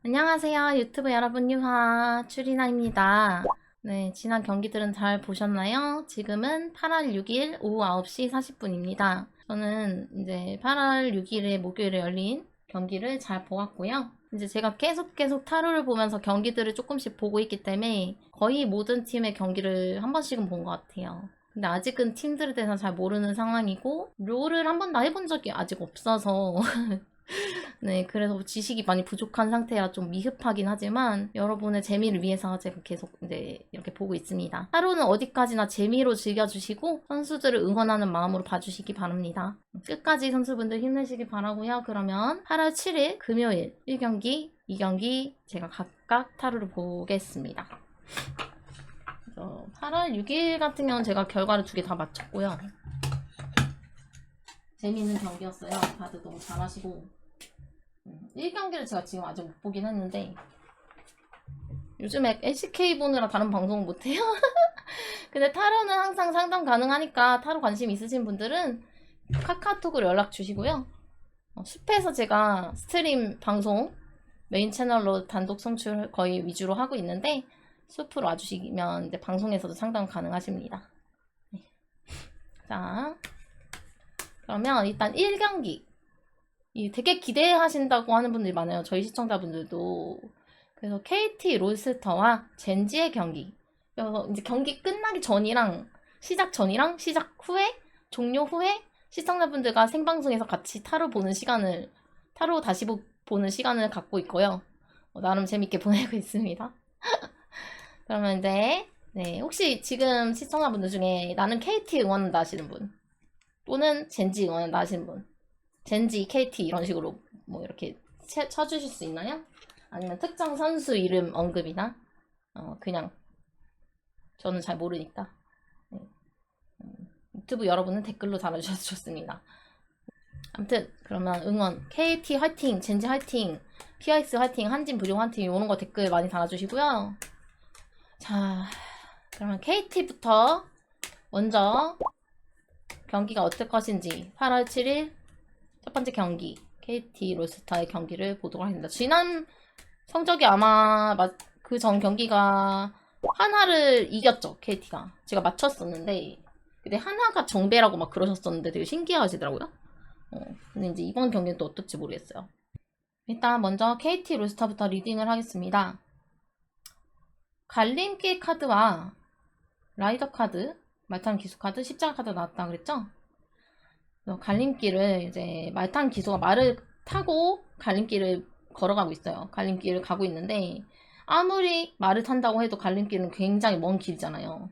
안녕하세요. 유튜브 여러분, 유하 추리나입니다. 네, 지난 경기들은 잘 보셨나요? 지금은 8월 6일 오후 9시 40분입니다. 저는 이제 8월 6일에 목요일에 열린 경기를 잘 보았고요. 이제 제가 계속 타로를 보면서 경기들을 조금씩 보고 있기 때문에 거의 모든 팀의 경기를 한 번씩은 본 것 같아요. 근데 아직은 팀들에 대해서 잘 모르는 상황이고 롤을 한 번도 해본 적이 아직 없어서 네, 그래서 지식이 많이 부족한 상태라 좀 미흡하긴 하지만 여러분의 재미를 위해서 제가 계속 이제 이렇게 보고 있습니다. 하루는 어디까지나 재미로 즐겨주시고 선수들을 응원하는 마음으로 봐주시기 바랍니다. 끝까지 선수분들 힘내시기 바라고요. 그러면 8월 7일 금요일 1경기, 2경기 제가 각각 타로를 보겠습니다. 8월 6일 같은 경우는 제가 결과를 2개 다 맞췄고요. 재미있는 경기였어요. 다들 너무 잘하시고 1경기를 제가 지금 아직 못 보긴 했는데 요즘에 LCK 보느라 다른 방송을 못해요. 근데 타로는 항상 상담 가능하니까 타로 관심 있으신 분들은 카카오톡으로 연락 주시고요. 숲에서 제가 스트림 방송 메인 채널로 단독 송출 거의 위주로 하고 있는데 숲으로 와주시면 이제 방송에서도 상담 가능하십니다. 네. 자, 그러면 일단 1경기 되게 기대하신다고 하는 분들이 많아요. 저희 시청자분들도. 그래서 KT 롤스터와 젠지의 경기. 그래서 이제 경기 끝나기 전이랑 시작 전이랑 시작 후에 종료 후에 시청자분들과 생방송에서 같이 타로 다시 보는 시간을 갖고 있고요. 나름 재밌게 보내고 있습니다. 그러면 이제 네, 혹시 지금 시청자분들 중에 나는 KT 응원한다 하시는 분 또는 젠지 응원한다 하시는 분 젠지, KT 이런 식으로 뭐 이렇게 쳐주실 수 있나요? 아니면 특정 선수 이름 언급이나 그냥 저는 잘 모르니까 네. 유튜브 여러분은 댓글로 달아주셔서 좋습니다. 아무튼 그러면 응원 KT 화이팅, 젠지 화이팅, PX 화이팅, 한진 부룡 화이팅 이런 거 댓글 많이 달아주시고요. 자, 그러면 KT부터 먼저 경기가 어떨 것인지 8월 7일 첫 번째 경기 KT 롤스타의 경기를 보도록 하겠습니다. 지난 성적이 아마 그 전 경기가 한화를 이겼죠, KT가. 제가 맞췄었는데 근데 한화가 정배라고 막 그러셨었는데 되게 신기하시더라고요. 근데 이제 이번 경기는 또 어떨지 모르겠어요. 일단 먼저 KT 롤스타부터 리딩을 하겠습니다. 갈림길 카드와 라이더 카드, 말탄 기수 카드, 십자가 카드 나왔다 그랬죠? 갈림길을 이제 말탄 기수가 말을 타고 갈림길을 걸어가고 있어요. 갈림길을 가고 있는데 아무리 말을 탄다고 해도 갈림길은 굉장히 먼 길이잖아요.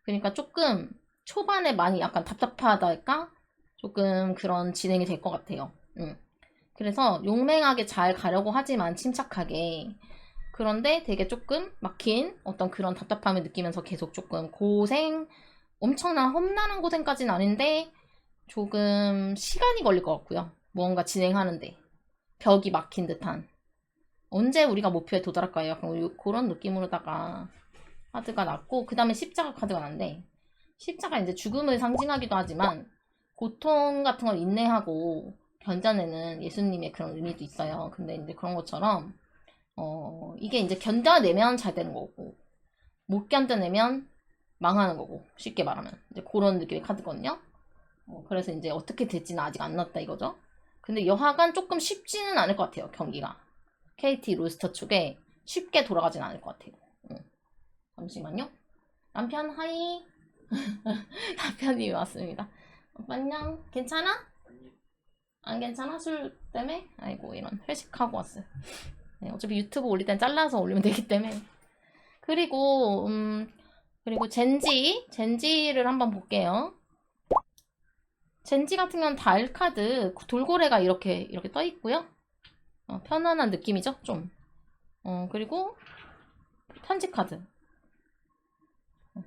그러니까 조금 초반에 많이 약간 답답하다 할까? 조금 그런 진행이 될 것 같아요. 그래서 용맹하게 잘 가려고 하지만 침착하게 그런데 되게 조금 막힌 어떤 그런 답답함을 느끼면서 계속 조금 고생 엄청난 험난한 고생까지는 아닌데 조금 시간이 걸릴 것 같고요. 무언가 진행하는데 벽이 막힌 듯한 언제 우리가 목표에 도달할까요? 약간 그런 느낌으로다가 카드가 났고 그 다음에 십자가 카드가 났는데 십자가 이제 죽음을 상징하기도 하지만 고통 같은 걸 인내하고 견뎌내는 예수님의 그런 의미도 있어요. 근데 이제 그런 것처럼 이게 이제 견뎌내면 잘 되는 거고 못 견뎌내면 망하는 거고 쉽게 말하면 이제 그런 느낌의 카드거든요. 그래서 이제 어떻게 될지는 아직 안 났다 이거죠. 근데 여하간 조금 쉽지는 않을 것 같아요. 경기가 KT 롤스터 쪽에 쉽게 돌아가진 않을 것 같아요. 잠시만요. 남편 하이. 남편이 왔습니다. 오빠 안녕. 괜찮아? 안 괜찮아? 술 때문에? 아이고 이런 회식하고 왔어요. 네, 어차피 유튜브 올릴 땐 잘라서 올리면 되기 때문에. 그리고 젠지를 한번 볼게요. 젠지 같은 경우는 달 카드 돌고래가 이렇게 떠 있고요. 편안한 느낌이죠, 좀. 그리고 편지 카드.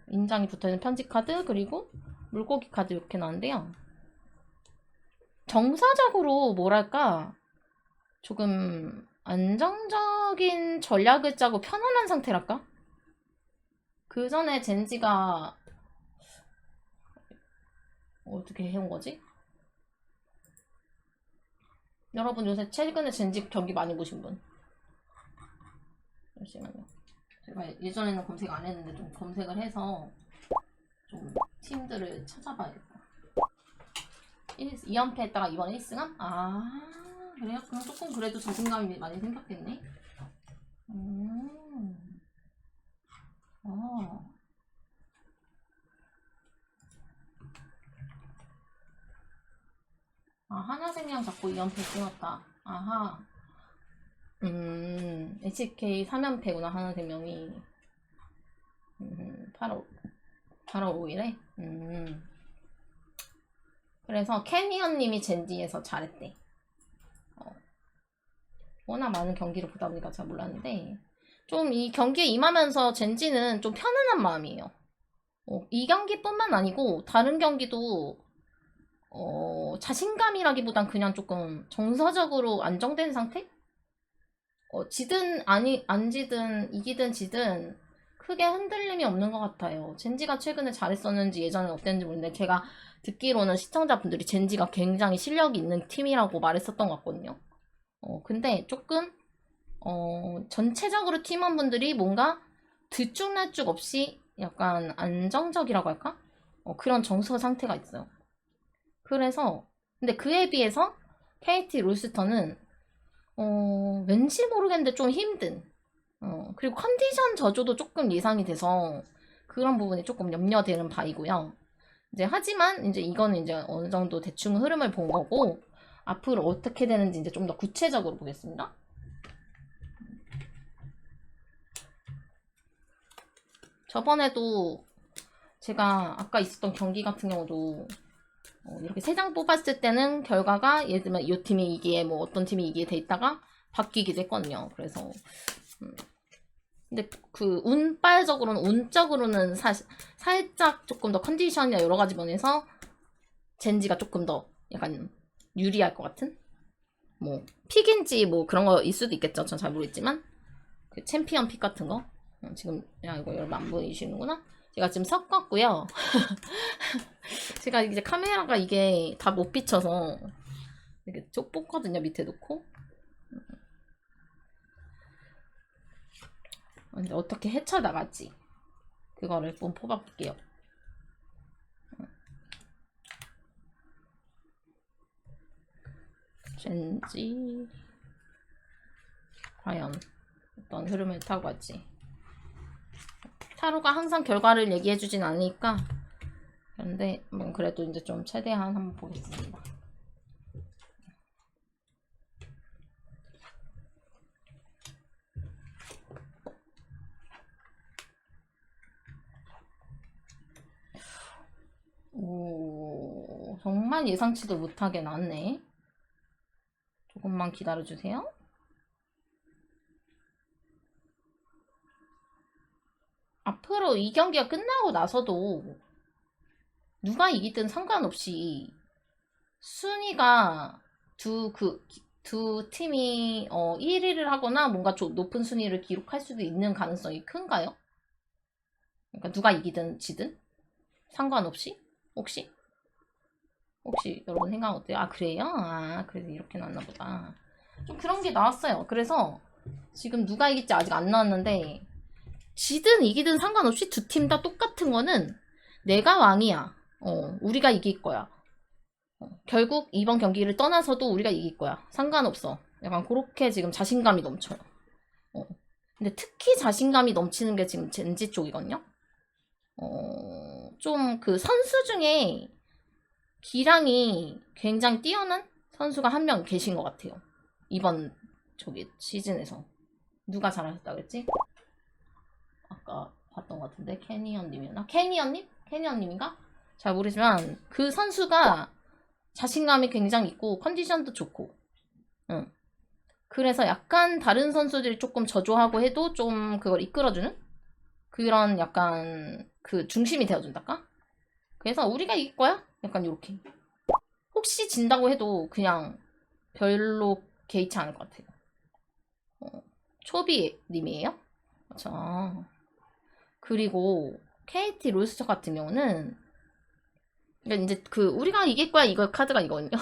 인장이 붙어있는 편지 카드 그리고 물고기 카드 이렇게 나왔는데요. 정사적으로 뭐랄까 조금 안정적인 전략을 짜고 편안한 상태랄까? 그 전에 젠지가 어떻게 해온 거지? 여러분 요새 최근에 젠지 경기 많이 보신 분? 잠시만요. 제가 예전에는 검색 안 했는데 좀 검색을 해서 좀 팀들을 찾아봐야겠다. 2연패 했다가 이번 1승함? 아, 그래요? 그럼 조금 그래도 자신감이 많이 생겼겠네. 어. 아, 하나생명 잡고 2연패 끊었다. 아하. HK 3연패구나, 하나생명이. 8월 5일에? 그래서 캐니언님이 젠지에서 잘했대. 워낙 많은 경기를 보다 보니까 잘 몰랐는데, 좀 이 경기에 임하면서 젠지는 좀 편안한 마음이에요. 이 경기뿐만 아니고, 다른 경기도, 자신감이라기보단 그냥 조금 정서적으로 안정된 상태? 지든, 안 지든, 이기든 지든, 크게 흔들림이 없는 것 같아요. 젠지가 최근에 잘했었는지 예전에 어땠는지 모르는데, 제가 듣기로는 시청자분들이 젠지가 굉장히 실력이 있는 팀이라고 말했었던 것 같거든요. 근데 조금, 전체적으로 팀원분들이 뭔가 들쭉날쭉 없이 약간 안정적이라고 할까? 그런 정서 상태가 있어요. 그래서, 근데 그에 비해서 KT 롤스터는, 왠지 모르겠는데 좀 힘든, 그리고 컨디션 저조도 조금 예상이 돼서 그런 부분이 조금 염려되는 바이고요. 이제 하지만 이제 이거는 이제 어느 정도 대충 흐름을 본 거고 앞으로 어떻게 되는지 이제 좀 더 구체적으로 보겠습니다. 저번에도 제가 아까 있었던 경기 같은 경우도 이렇게 3장 뽑았을 때는 결과가 예를 들면 이 팀이 이기에 뭐 어떤 팀이 이기에 돼 있다가 바뀌기도 했거든요. 그래서 근데 그 운적으로는 살짝 조금 더 컨디션이나 여러 가지 면에서 젠지가 조금 더 약간 유리할 것 같은? 뭐 픽인지 뭐 그런 거일 수도 있겠죠. 전 잘 모르겠지만 그 챔피언 픽 같은 거 지금 야 이거 여러분 안 보이시는구나. 제가 지금 섞었고요. 제가 이제 카메라가 이게 다 못 비춰서 이렇게 쪽 뽑거든요. 밑에 놓고 이제 어떻게 헤쳐나갈지 그거를 좀 뽑아볼게요. 젠지 과연 어떤 흐름을 타고 갈지. 타로가 항상 결과를 얘기해주진 않으니까 그런데 뭐 그래도 이제 좀 최대한 한번 보겠습니다. 오, 정말 예상치도 못하게 나왔네. 조금만 기다려주세요. 앞으로 이 경기가 끝나고 나서도 누가 이기든 상관없이 순위가 두 팀이 1위를 하거나 뭔가 높은 순위를 기록할 수도 있는 가능성이 큰가요? 그러니까 누가 이기든 지든 상관없이? 혹시 여러분 생각 어때요? 아 그래요? 아 그래서 이렇게 나왔나 보다. 좀 그런 게 나왔어요. 그래서 지금 누가 이길지 아직 안 나왔는데 지든 이기든 상관없이 두 팀 다 똑같은 거는 내가 왕이야. 우리가 이길 거야. 결국 이번 경기를 떠나서도 우리가 이길 거야. 상관없어. 약간 그렇게 지금 자신감이 넘쳐요. 근데 특히 자신감이 넘치는 게 지금 젠지 쪽이거든요. 좀 그 선수 중에 기량이 굉장히 뛰어난 선수가 한 명 계신 것 같아요. 이번 시즌에서. 누가 잘하셨다고 했지? 아까 봤던 것 같은데 캐니언님이었나? 캐니언님인가? 잘 모르지만 그 선수가 자신감이 굉장히 있고 컨디션도 좋고 그래서 약간 다른 선수들이 조금 저조하고 해도 좀 그걸 이끌어주는 그런 약간 그 중심이 되어준달까? 그래서 우리가 이길 거야? 약간 요렇게 혹시 진다고 해도 그냥 별로 개의치 않을 것 같아요. 초비님이에요? 그렇죠. 그리고 KT 롤스터 같은 경우는 그러니까 이제 그 우리가 이길 거야 이거 카드가 이거든요.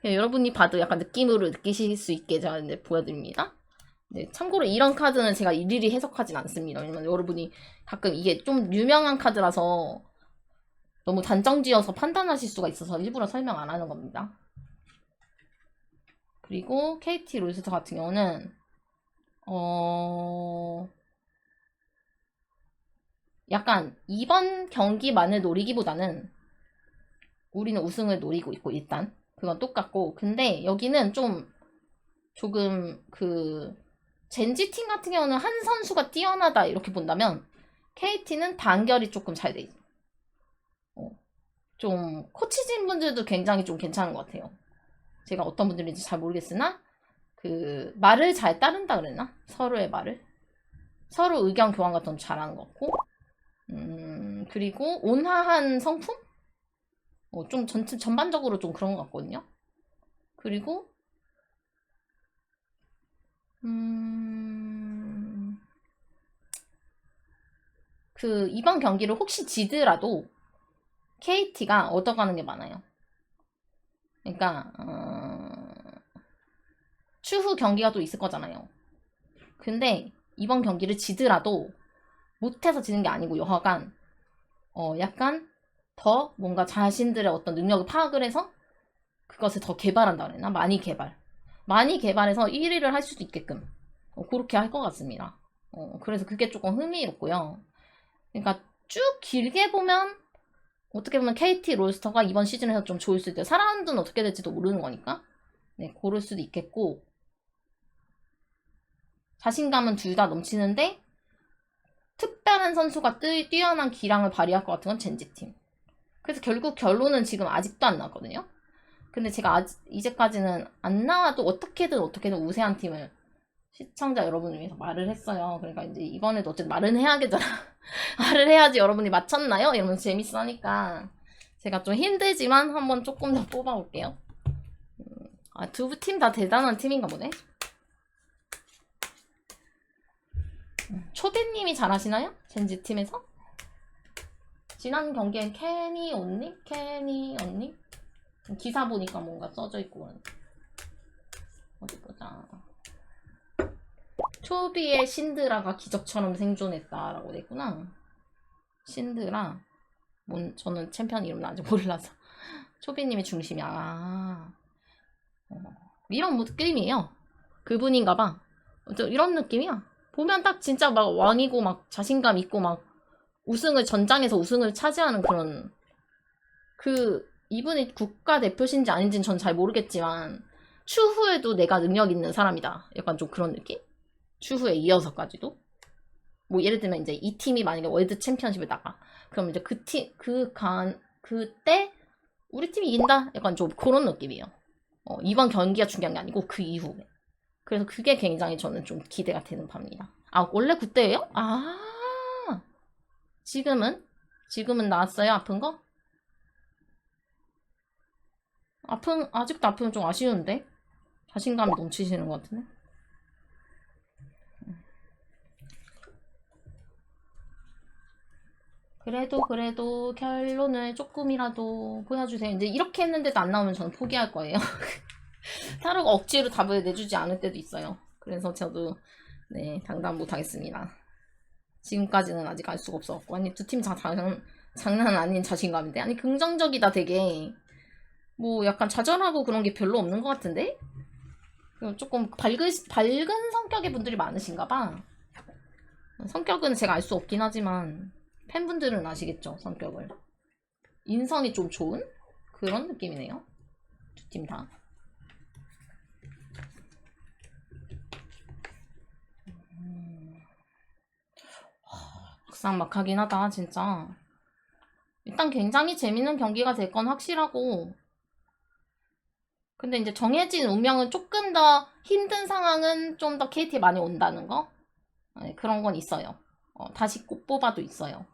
여러분이 봐도 약간 느낌으로 느끼실 수 있게 제가 이제 보여드립니다. 네, 참고로 이런 카드는 제가 일일이 해석하진 않습니다. 왜냐면 여러분이 가끔 이게 좀 유명한 카드라서 너무 단정 지어서 판단하실 수가 있어서 일부러 설명 안 하는 겁니다. 그리고 KT 롤스터 같은 경우는 약간 이번 경기만을 노리기보다는 우리는 우승을 노리고 있고 일단 그건 똑같고, 근데 여기는 조금 젠지팀 같은 경우는 한 선수가 뛰어나다 이렇게 본다면 KT는 단결이 조금 잘 돼 있어. 좀 코치진 분들도 굉장히 좀 괜찮은 것 같아요. 제가 어떤 분들인지 잘 모르겠으나 말을 잘 따른다 그랬나? 서로의 말을 서로 의견 교환 같은 거 잘하는 것 같고, 그리고 온화한 성품? 좀 전반적으로 좀 그런 것 같거든요. 그리고 이번 경기를 혹시 지더라도 KT가 얻어가는 게 많아요. 그러니까 추후 경기가 또 있을 거잖아요. 근데 이번 경기를 지더라도 못해서 지는 게 아니고 여하간 약간 더 뭔가 자신들의 어떤 능력을 파악을 해서 그것을 더 개발한다 그랬나? 많이 개발해서 1위를 할 수도 있게끔 그렇게 할 것 같습니다. 그래서 그게 조금 흥미롭고요. 그러니까 쭉 길게 보면 어떻게 보면 KT 롤스터가 이번 시즌에서 좀 좋을 수도 있대요. 4라운드는 어떻게 될지도 모르는 거니까 네, 고를 수도 있겠고, 자신감은 둘 다 넘치는데 특별한 선수가 뛰어난 기량을 발휘할 것 같은 건 젠지팀. 그래서 결국 결론은 지금 아직도 안 나왔거든요. 근데 제가 이제까지는 안 나와도 어떻게든 우세한 팀을 시청자 여러분을 위해서 말을 했어요. 그러니까 이제 이번에도 어쨌든 말은 해야겠잖아. 말을 해야지 여러분이 맞췄나요? 이러면 재밌어 하니까 제가 좀 힘들지만 한번 조금 더 뽑아볼게요. 두 팀 다 대단한 팀인가 보네. 초대님이 잘하시나요? 젠지팀에서? 지난 경기엔 캐니 언니? 기사 보니까 뭔가 써져 있고. 어디 보자. 초비의 신드라가 기적처럼 생존했다라고 됐구나. 신드라. 저는 챔피언 이름은 아직 몰라서. 초비님이 중심이야. 이런 느낌이에요. 그분인가봐. 이런 느낌이야. 보면 딱 진짜 막 왕이고 막 자신감 있고 막 전장에서 우승을 차지하는 그런, 이분이 국가대표신지 아닌지는 전 잘 모르겠지만 추후에도 내가 능력 있는 사람이다. 약간 좀 그런 느낌? 추후에 이어서까지도. 뭐 예를 들면 이제 이 팀이 만약에 월드 챔피언십을 나가. 그럼 이제 그때 우리 팀이 이긴다? 약간 좀 그런 느낌이에요. 이번 경기가 중요한 게 아니고 그 이후에. 그래서 그게 굉장히 저는 좀 기대가 되는 바입니다. 원래 그때예요? 지금은 나았어요? 아픈 거? 아직도 아프면 좀 아쉬운데? 자신감이 넘치시는 것 같은데? 그래도 결론을 조금이라도 보여주세요. 이제 이렇게 했는데도 안 나오면 저는 포기할 거예요. 타로가 억지로 답을 내주지 않을 때도 있어요. 그래서 저도 네, 당당 못하겠습니다. 지금까지는 아직 알 수가 없었고, 아니 두 팀 장난 아닌 자신감인데, 아니 긍정적이다 되게. 뭐 약간 좌절하고 그런 게 별로 없는 것 같은데? 조금 밝은 성격의 분들이 많으신가 봐. 성격은 제가 알 수 없긴 하지만 팬분들은 아시겠죠, 성격을. 인성이 좀 좋은 그런 느낌이네요, 두 팀 다. 막상막하긴 하다 진짜. 일단 굉장히 재밌는 경기가 될 건 확실하고, 근데 이제 정해진 운명은 조금 더 힘든 상황은 좀 더 KT에 많이 온다는 거? 네, 그런 건 있어요. 다시 꼭 뽑아도 있어요.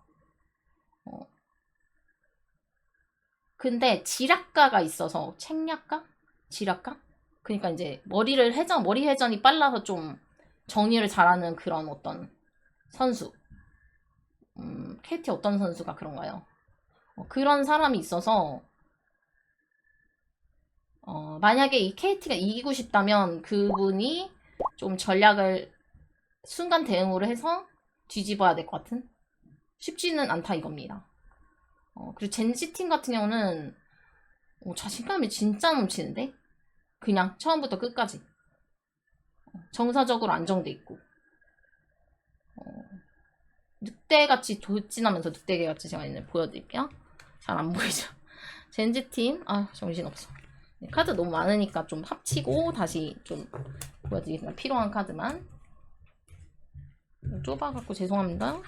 근데 지략가가 있어서, 책략가? 지략가? 그러니까 이제 머리 회전이 빨라서 좀 정리를 잘하는 그런 어떤 선수. KT 어떤 선수가 그런가요? 그런 사람이 있어서 만약에 이 KT가 이기고 싶다면 그분이 좀 전략을 순간 대응으로 해서 뒤집어야 될 것 같은 쉽지는 않다 이겁니다. 그리고 젠지 팀 같은 경우는 자신감이 진짜 넘치는데 그냥 처음부터 끝까지 정사적으로 안정돼 있고 늑대같이 돌진하면서 늑대개같이 제가 이제 보여드릴게요. 잘 안 보이죠? 젠지팀 정신없어. 카드 너무 많으니까 좀 합치고 다시 좀 보여드리겠습니다. 필요한 카드만. 좁아갖고 죄송합니다.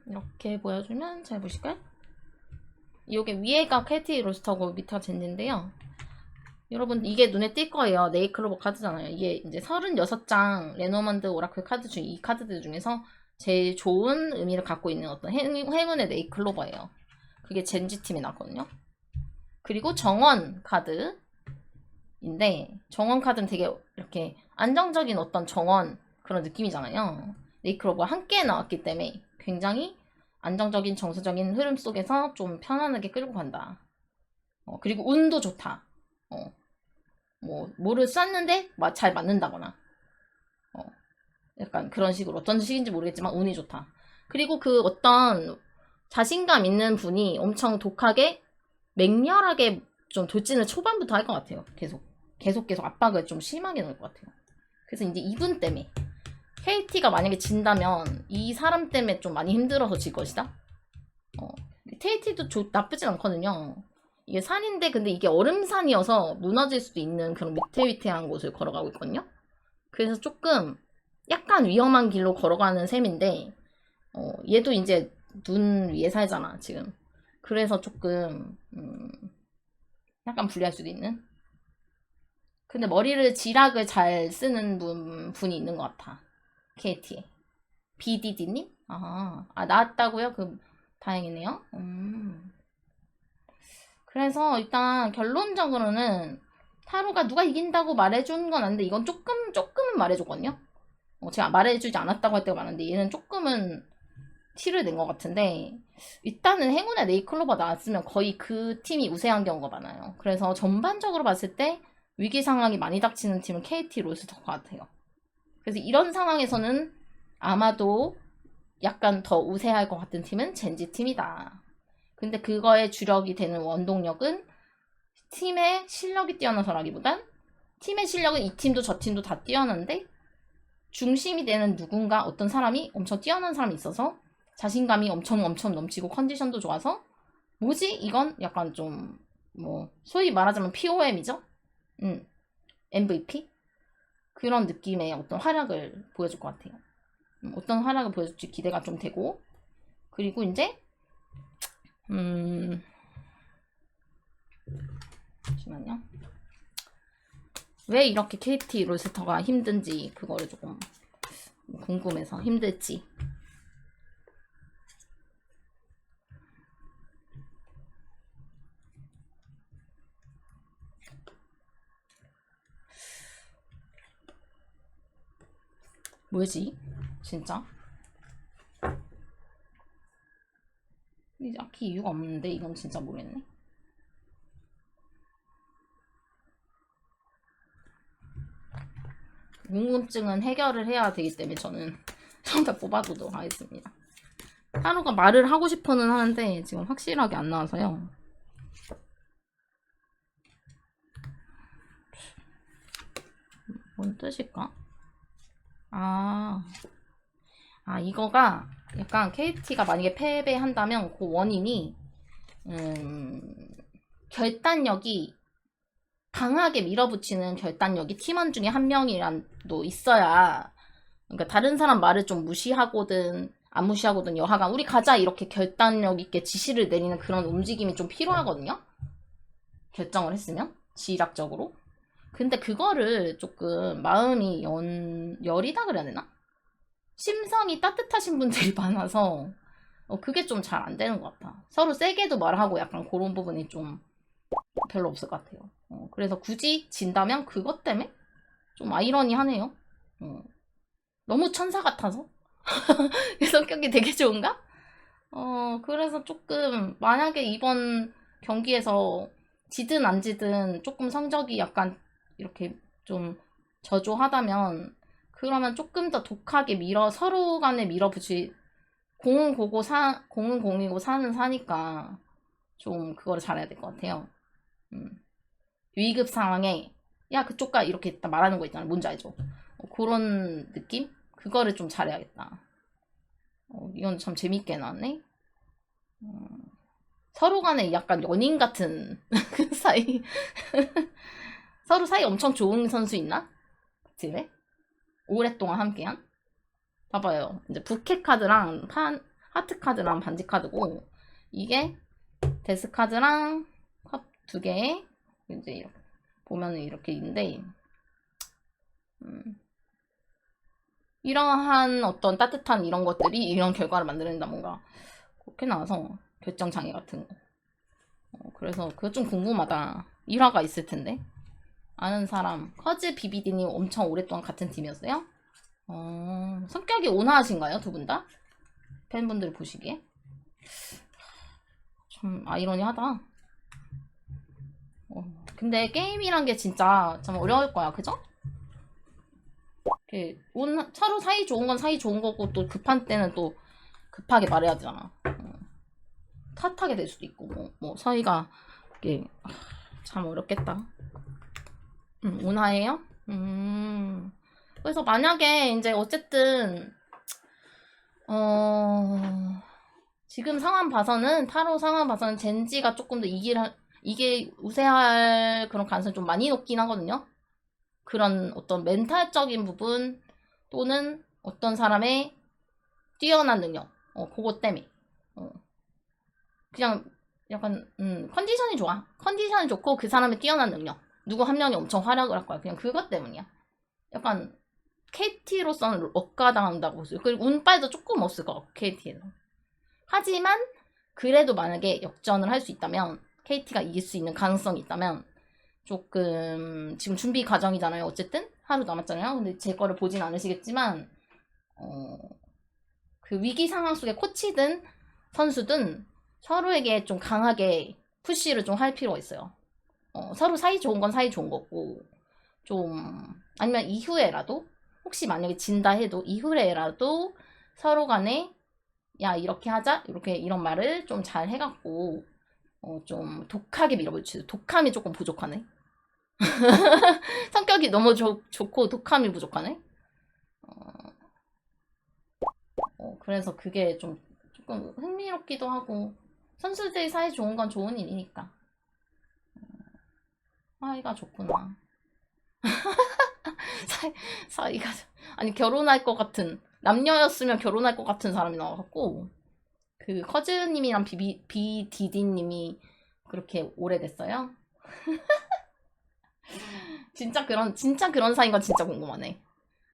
이렇게 보여주면 잘 보실까요? 이게 위에가 캐티 로스터고 밑에가 젠지인데요. 여러분 이게 눈에 띌 거예요. 네이클로버 카드잖아요. 이게 이제 36장 레노먼드 오라클 카드 중 이 카드들 중에서 제일 좋은 의미를 갖고 있는 어떤 행운의 네이클로버예요. 그게 젠지 팀에 나왔거든요. 그리고 정원 카드인데 정원 카드는 되게 이렇게 안정적인 어떤 정원 그런 느낌이잖아요. 네이클로버가 함께 나왔기 때문에 굉장히 안정적인 정서적인 흐름 속에서 좀 편안하게 끌고 간다. 그리고 운도 좋다. 뭐를 쐈는데 잘 맞는다거나 약간 그런 식으로 어떤 식인지 모르겠지만 운이 좋다. 그리고 그 어떤 자신감 있는 분이 엄청 독하게 맹렬하게 좀 돌진을 초반부터 할 것 같아요. 계속 압박을 좀 심하게 넣을 것 같아요. 그래서 이제 이분 때문에 KT가 만약에 진다면 이 사람 때문에 좀 많이 힘들어서 질 것이다. KT도 나쁘진 않거든요. 이게 산인데 근데 이게 얼음산이어서 무너질 수도 있는 그런 위태위태한 곳을 걸어가고 있거든요. 그래서 조금 약간 위험한 길로 걸어가는 셈인데 얘도 이제 눈 위에 살잖아 지금. 그래서 조금 약간 불리할 수도 있는. 근데 머리를 지락을 잘 쓰는 분이 있는 것 같아. KT에. BDD님? 나왔다고요? 다행이네요. 그래서 일단 결론적으로는 타로가 누가 이긴다고 말해준 건 아닌데 이건 조금은 말해줬거든요. 제가 말해주지 않았다고 할 때가 많은데 얘는 조금은 티를 낸 것 같은데 일단은 행운의 네이클로버 나왔으면 거의 그 팀이 우세한 경우가 많아요. 그래서 전반적으로 봤을 때 위기 상황이 많이 닥치는 팀은 KT 롤스터 것 같아요. 그래서 이런 상황에서는 아마도 약간 더 우세할 것 같은 팀은 젠지 팀이다. 근데 그거의 주력이 되는 원동력은 팀의 실력이 뛰어나서라기보단 팀의 실력은 이 팀도 저 팀도 다 뛰어난데 중심이 되는 누군가 어떤 사람이 엄청 뛰어난 사람이 있어서 자신감이 엄청 넘치고 컨디션도 좋아서 뭐지? 이건 약간 좀 소위 말하자면 POM이죠? MVP? 그런 느낌의 어떤 활약을 보여줄 것 같아요. 어떤 활약을 보여줄지 기대가 좀 되고 그리고 이제 잠시만요. 왜 이렇게 KT 롤스터가 힘든지 그거를 조금 궁금해서 힘들지. 뭐지? 진짜? 딱히 이유가 없는데 이건 진짜 모르겠네. 궁금증은 해결을 해야 되기 때문에 저는 정답 뽑아두도록 하겠습니다. 타로가 말을 하고 싶어는 하는데 지금 확실하게 안 나와서요. 뭔 뜻일까? 이거가 약간 KT가 만약에 패배한다면 그 원인이 결단력이 강하게 밀어붙이는 결단력이 팀원 중에 한 명이라도 있어야 그러니까 다른 사람 말을 좀 무시하고든 안 무시하고든 여하간 우리 가자 이렇게 결단력 있게 지시를 내리는 그런 움직임이 좀 필요하거든요. 결정을 했으면 지휘학적으로. 근데 그거를 조금 마음이 여리다 그래야 되나? 심성이 따뜻하신 분들이 많아서 그게 좀 잘 안 되는 것 같아. 서로 세게도 말하고 약간 그런 부분이 좀 별로 없을 것 같아요. 그래서 굳이 진다면 그것 때문에 좀 아이러니하네요. 너무 천사 같아서 성격이 되게 좋은가? 그래서 조금 만약에 이번 경기에서 지든 안 지든 조금 성적이 약간 이렇게 좀 저조하다면 그러면 조금 더 독하게 서로 간에 밀어붙이 공은 공이고 사는 사니까 좀 그거를 잘해야 될 것 같아요. 위급 상황에 야 그쪽가 이렇게 딱 말하는 거 있잖아요. 뭔지 알죠? 그런 느낌? 그거를 좀 잘해야겠다. 이건 참 재밌게 나왔네. 서로 간에 약간 연인 같은 그 사이. 서로 사이 엄청 좋은 선수 있나? 집에? 오랫동안 함께한? 봐봐요. 이제 부캐 카드랑 하트 카드랑 반지 카드고, 이게 데스 카드랑 컵 두 개, 이제 이렇게 보면은 이렇게 있는데, 이러한 어떤 따뜻한 이런 것들이 이런 결과를 만들어낸다, 뭔가. 그렇게 나와서 결정 장애 같은 거. 그래서 그거 좀 궁금하다. 일화가 있을 텐데. 아는 사람. 커즈 비비디님 엄청 오랫동안 같은 팀이었어요? 성격이 온화하신가요? 두 분 다? 팬분들 보시기에? 참 아이러니하다. 근데 게임이란 게 진짜 참 어려울 거야. 그죠? 서로 사이 좋은 건 사이 좋은 거고 또 급한 때는 또 급하게 말해야 되잖아. 탓하게 될 수도 있고 뭐 사이가 이게 참 어렵겠다. 온화해요? 그래서 만약에 이제 어쨌든 지금 상황 봐서는 타로 상황 봐서는 젠지가 조금 더 이게 우세할 그런 가능성이 좀 많이 높긴 하거든요. 그런 어떤 멘탈적인 부분 또는 어떤 사람의 뛰어난 능력 그거 때문에 그냥 약간 컨디션이 좋아. 컨디션이 좋고 그 사람의 뛰어난 능력 누구 한 명이 엄청 활약을 할 거야. 그냥 그것 때문이야. 약간 KT로서는 억가당한다고 했어요. 그리고 운빨도 조금 없을 것 같고 KT에는. 하지만 그래도 만약에 역전을 할 수 있다면 KT가 이길 수 있는 가능성이 있다면 조금 지금 준비 과정이잖아요. 어쨌든 하루 남았잖아요. 근데 제 거를 보진 않으시겠지만 그 위기 상황 속에 코치든 선수든 서로에게 좀 강하게 푸시를 좀 할 필요가 있어요. 서로 사이 좋은 건 사이 좋은 거고 좀 아니면 이후에라도 혹시 만약에 진다 해도 이후에라도 서로 간에 야 이렇게 하자 이렇게 이런 말을 좀 잘 해갖고 좀 독하게 밀어붙이죠. 독함이 조금 부족하네. 성격이 너무 좋고 독함이 부족하네. 그래서 그게 좀 조금 흥미롭기도 하고 선수들 사이 좋은 건 좋은 일이니까 사이가 좋구나. 사이가 아니 결혼할 것 같은 남녀였으면 결혼할 것 같은 사람이 나와갖고 그 커즈님이랑 비디님이 그렇게 오래됐어요. 진짜 그런 사이인 건 진짜 궁금하네.